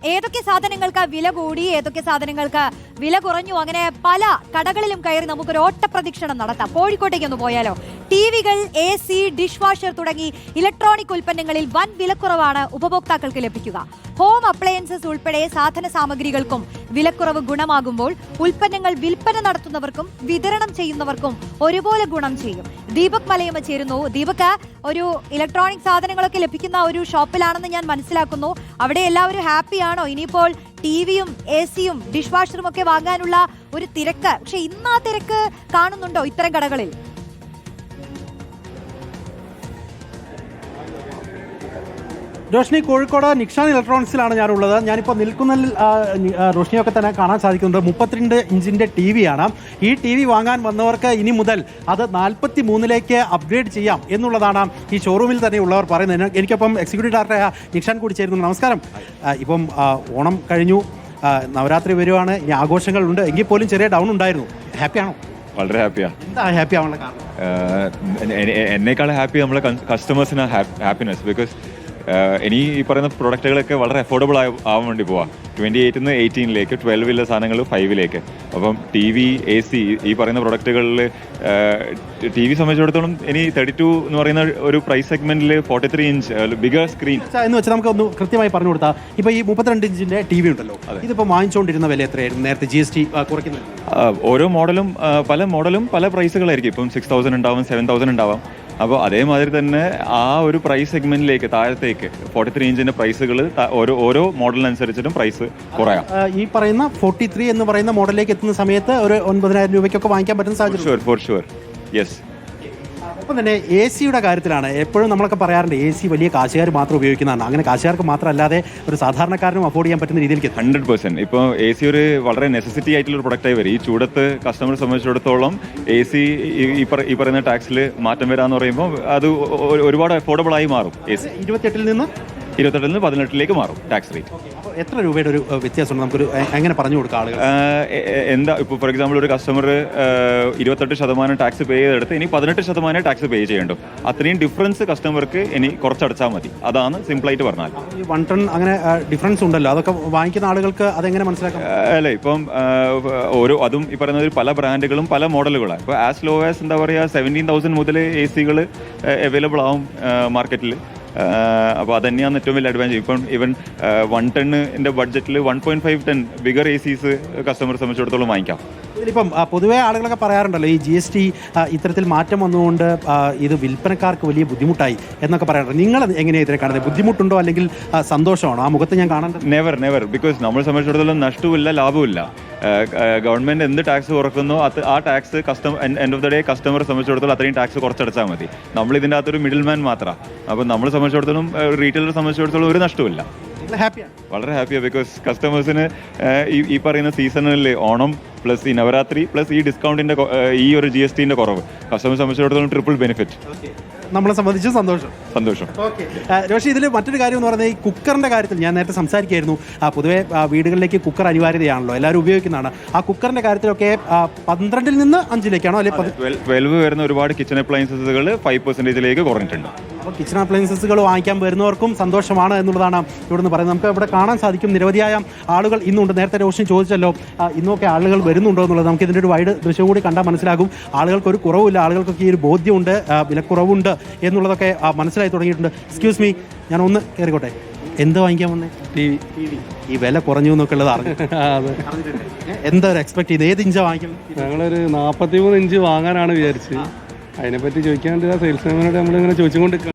ഏതൊക്കെ സാധനങ്ങൾക്ക് വില കൂടി, ഏതൊക്കെ സാധനങ്ങൾക്ക് വില കുറഞ്ഞു, അങ്ങനെ പല കടകളിലും കയറി നമുക്കൊരു ഓട്ടപ്രദക്ഷിണം നടത്താം. കോഴിക്കോട്ടേക്ക് ഒന്ന് പോയാലോ? ടിവികൾ, AC, ഡിഷ് വാഷർ തുടങ്ങി ഇലക്ട്രോണിക് ഉൽപ്പന്നങ്ങളിൽ വൻ വിലക്കുറവാണ് ഉപഭോക്താക്കൾക്ക് ലഭിക്കുക. ഹോം അപ്ലയൻസസ് ഉൾപ്പെടെ സാധന സാമഗ്രികൾക്കും വിലക്കുറവ് ഗുണമാകുമ്പോൾ ഉൽപ്പന്നങ്ങൾ വിൽപ്പന നടത്തുന്നവർക്കും വിതരണം ചെയ്യുന്നവർക്കും ഒരുപോലെ ഗുണം ചെയ്യും. ദീപക് മലയമ്മ ചേരുന്നു. ദീപക്, ഒരു ഇലക്ട്രോണിക് സാധനങ്ങളൊക്കെ ലഭിക്കുന്ന ഒരു ഷോപ്പിലാണെന്ന് ഞാൻ മനസ്സിലാക്കുന്നു. അവിടെ എല്ലാവരും ഹാപ്പിയാണോ? ഇനിയിപ്പോൾ ടിവിയും AC-യും ഡിഷ് വാഷറും ഒക്കെ വാങ്ങാനുള്ള ഒരു തിരക്ക്, പക്ഷെ ഇന്ന് ആ തിരക്ക് കാണുന്നുണ്ടോ ഇത്തരം കടകളിൽ? റോഷ്നി, കോഴിക്കോട് നിക്ഷാൻ ഇലക്ട്രോണിക്സിലാണ് ഞാനുള്ളത്. ഞാനിപ്പോൾ നിൽക്കുന്നതിൽ റോഷ്നിയൊക്കെ തന്നെ കാണാൻ സാധിക്കുന്നുണ്ട്. 32 ഇഞ്ചിൻ്റെ TV ആണ്. ഈ TV വാങ്ങാൻ വന്നവർക്ക് ഇനി മുതൽ അത് 43ലേക്ക് അപ്ഗ്രേഡ് ചെയ്യാം എന്നുള്ളതാണ് ഈ ഷോറൂമിൽ തന്നെ ഉള്ളവർ പറയുന്നത്. എനിക്കൊപ്പം എക്സിക്യൂട്ടീവ് ഡയറക്ടറായ നിക്ഷാൻ കൂടി ചേരുന്നു. നമസ്കാരം. ഇപ്പം ഓണം കഴിഞ്ഞു, നവരാത്രി വരുവാണ്, ഇനി ആഘോഷങ്ങളുണ്ട്. എങ്കിൽ പോലും ചെറിയ ഡൗൺ ഉണ്ടായിരുന്നു. ഹാപ്പിയാണോ? വളരെ ഹാപ്പിയാണ്. എന്താ ഹാപ്പി ആവാനുള്ള കാരണം? എന്നേക്കാൾ ഹാപ്പി നമ്മളെ കസ്റ്റമേഴ്സിന് ഹാപ്പിനെസ്. ബിക്കോസ് ഇനി ഈ പറയുന്ന പ്രൊഡക്റ്റുകളൊക്കെ വളരെ അഫോർഡബിൾ ആവാൻ വേണ്ടി പോവാം. 28-ന്ന് 18ലേക്ക്, 12 സാധനങ്ങൾ 5ലേക്ക്. അപ്പം TV, AC ഈ പറയുന്ന പ്രൊഡക്റ്റുകളിൽ TV സംബന്ധിച്ചിടത്തോളം ഇനി 32 എന്ന് പറയുന്ന ഒരു പ്രൈസ് സെഗ്മെന്റിൽ 43 ഇഞ്ച് ബിഗർ സ്ക്രീൻ എന്ന് വെച്ചാൽ നമുക്ക് ഒന്ന് കൃത്യമായി പറഞ്ഞു കൊടുത്താൽ, ഇപ്പോൾ ഈ 32 ഇഞ്ചിന്റെ TV ഉണ്ടല്ലോ, ഇതിപ്പോൾ വാങ്ങിച്ചുകൊണ്ടിരുന്ന വില എത്രയായിരുന്നു നേരത്തെ? GST കുറയ്ക്കുന്നത് ഓരോ മോഡലും പല പ്രൈസുകളായിരിക്കും. ഇപ്പം 6000 ഉണ്ടാവും, 7000 ഉണ്ടാവാം. അപ്പോൾ അതേമാതിരി തന്നെ ആ ഒരു പ്രൈസ് സെഗ്മെന്റിലേക്ക് താഴത്തേക്ക് 43 ഇഞ്ചിന്റെ പ്രൈസുകൾ ഓരോ മോഡലിനനുസരിച്ചിട്ടും പ്രൈസ് കുറയാം. ഈ പറയുന്ന 43 എന്ന് പറയുന്ന മോഡലിലേക്ക് എത്തുന്ന സമയത്ത് ഒരു 9000 രൂപയ്ക്കൊക്കെ വാങ്ങിക്കാൻ പറ്റുന്ന സാഹചര്യം. For sure, yes. ഒപ്പം തന്നെ AC-യുടെ കാര്യത്തിലാണ് എപ്പോഴും നമ്മളൊക്കെ പറയാറുണ്ട്, AC വലിയ കാശുകാർ മാത്രം ഉപയോഗിക്കുന്നതാണ്. അങ്ങനെ കാശുകാർക്ക് മാത്രമല്ലാതെ ഒരു സാധാരണക്കാരനും അഫോർഡ് ചെയ്യാൻ പറ്റുന്ന രീതിയിലേക്ക് 100%. ഇപ്പോൾ AC ഒരു വളരെ നെസസിറ്റി ആയിട്ടുള്ള പ്രൊഡക്റ്റായി വരും. ഈ ചൂടത്ത് കസ്റ്റമറെ സംബന്ധിച്ചിടത്തോളം AC ഈ പറയുന്ന ടാക്സിൽ മാറ്റം വരാന്ന് പറയുമ്പോൾ അത് ഒരുപാട് അഫോർഡബിൾ ആയി മാറും. AC 28-ൽ നിന്ന് 18ലേക്ക് മാറും ടാക്സ് റേറ്റ്. അപ്പോൾ എത്ര രൂപയുടെ ഒരു വ്യത്യാസമുണ്ട്? നമുക്കൊരു എങ്ങനെ പറഞ്ഞു കൊടുക്കാം ആളുകൾ? എന്താ ഇപ്പോൾ ഫോർ എക്സാമ്പിൾ ഒരു കസ്റ്റമർ 28% ടാക്സ് പേ ചെയ്തെടുത്ത് ഇനി 18% ടാക്സ് പേ ചെയ്യേണ്ടു. അത്രയും ഡിഫറൻസ് കസ്റ്റമർക്ക് ഇനി കുറച്ചടച്ചാൽ മതി. അതാണ് സിമ്പിളായിട്ട് പറഞ്ഞാൽ. ഈ 1 ടൺ അങ്ങനെ ഡിഫറൻസ് ഉണ്ടല്ലോ, അതൊക്കെ വാങ്ങിക്കുന്ന ആളുകൾക്ക് അതെങ്ങനെ മനസ്സിലാക്കാം? അല്ലേ, ഇപ്പം അതും ഈ പറയുന്നത് പല ബ്രാൻഡുകളും പല മോഡലുകളാണ്. ഇപ്പോൾ ആസ് ലോ ആസ് എന്താ പറയുക 17,000 മുതൽ AC-കൾ അവൈലബിൾ ആവും മാർക്കറ്റിൽ. അപ്പോൾ അത് തന്നെയാണ് ഏറ്റവും വലിയ അഡ്വാൻറ്റേജ്. ഇപ്പം ഈവൻ 1 ടണ്ണിൻ്റെ ബഡ്ജറ്റിൽ 1.5 ടൺ ബിഗർ ACs കസ്റ്റമറെ സംബന്ധിച്ചിടത്തോളം വാങ്ങിക്കാം. ഇതിലിപ്പം പൊതുവേ ആളുകളൊക്കെ പറയാറുണ്ടല്ലോ, ഈ GST ഇത്തരത്തിൽ മാറ്റം വന്നുകൊണ്ട് ഇത് വിൽപ്പനക്കാർക്ക് വലിയ ബുദ്ധിമുട്ടായി എന്നൊക്കെ പറയാറുണ്ട്. നിങ്ങൾ എങ്ങനെയാണ് ഇതിനെ കാണുന്നത്? ബുദ്ധിമുട്ടുണ്ടോ അല്ലെങ്കിൽ സന്തോഷമാണോ? ആ മുഖത്ത് ഞാൻ കാണേണ്ടത് നെവർ. ബിക്കോസ് നമ്മളെ സംബന്ധിച്ചിടത്തോളം നഷ്ടവുമില്ല, ലാഭവുമില്ല. ഗവൺമെന്റ് എന്ത് ടാക്സ് കുറക്കുന്നോ ആ tax end of the day കസ്റ്റമറെ സംബന്ധിച്ചിടത്തോളം അത്രയും ടാക്സ് കുറച്ചടച്ചാൽ മതി. നമ്മൾ ഇതിൻ്റെ അകത്തൊരു മിഡിൽ മാൻ മാത്രമാണ്. അപ്പോൾ നമ്മളെ സംബന്ധിച്ചിടത്തോളം റീറ്റെയിലറെ സംബന്ധിച്ചിടത്തോളം ഒരു നഷ്ടമില്ല. വളരെ ഹാപ്പിയാണ്. ബിക്കോസ് കസ്റ്റമേഴ്സിന് ഈ പറയുന്ന സീസണിൽ ഓണം പ്ലസ് ഈ നവരാത്രി പ്ലസ് ഈ ഡിസ്കൗണ്ടിന്റെ ഈ ഒരു GST-ന്റെ കുറവ് കസ്റ്റമറെ സംബന്ധിച്ചിടത്തോളം ട്രിപ്പിൾ ബെനിഫിറ്റ്. നമ്മളെ സംബന്ധിച്ച് സന്തോഷം. ഓക്കെ പക്ഷേ ഇതിൽ മറ്റൊരു കാര്യം എന്ന് പറഞ്ഞാൽ, ഈ കുക്കറിൻ്റെ കാര്യത്തിൽ ഞാൻ നേരത്തെ സംസാരിക്കുകയായിരുന്നു. പൊതുവെ വീടുകളിലേക്ക് കുക്കർ അനിവാര്യതയാണല്ലോ, എല്ലാവരും ഉപയോഗിക്കുന്നതാണ്. ആ കുക്കറിൻ്റെ കാര്യത്തിലൊക്കെ 12-ൽ നിന്ന് 5-ലേക്കാണോ അല്ലെങ്കിൽ 12 വരുന്ന ഒരുപാട് കിച്ചൺ അപ്ലയൻസസുകൾ 5%-ലേക്ക് കുറഞ്ഞിട്ടുണ്ട്. അപ്പോൾ കിച്ചൺ അപ്ലയൻസസുകൾ വാങ്ങിക്കാൻ വരുന്നവർക്കും സന്തോഷമാണ് എന്നുള്ളതാണ് ഇവിടുന്ന് പറയുന്നത്. നമുക്ക് ഇവിടെ കാണാൻ സാധിക്കും നിരവധിയായ ആളുകൾ ഇന്നുണ്ട്. നേരത്തെ റോഷൻ ചോദിച്ചല്ലോ, ഇന്നൊക്കെ ആളുകൾ വരുന്നുണ്ടോ എന്നുള്ളത്. നമുക്ക് ഇതിൻ്റെ ഒരു വൈഡ് ദൃശ്യം കൂടി കണ്ടാൽ മനസ്സിലാകും. ആളുകൾക്കൊരു കുറവില്ല, ആളുകൾക്കൊക്കെ ഈ ഒരു ബോധ്യമുണ്ട്, വിലക്കുറവുണ്ട് എന്നുള്ളതൊക്കെ മനസ്സിലായി തുടങ്ങിയിട്ടുണ്ട്. എക്സ്ക്യൂസ് മീ, ഞാൻ ഒന്ന് കയറിക്കോട്ടെ. എന്ത് വാങ്ങിക്കാൻ വന്നേ? TV. ഈ വില കുറഞ്ഞു എന്നൊക്കെ ഉള്ളത് അറിഞ്ഞു. എന്താ ഒരു എക്സ്പെക്ട് ചെയ്ത്? ഏത് ഇഞ്ചാണ് വാങ്ങിക്കും? ഞങ്ങളൊരു 43 ഇഞ്ച് വാങ്ങാനാണ് വിചാരിച്ചത്. അതിനെപ്പറ്റി ചോദിക്കാൻ വേണ്ടി സെയിൽസ്മാനോട് നമ്മളിങ്ങനെ ചോദിച്ചുകൊണ്ട്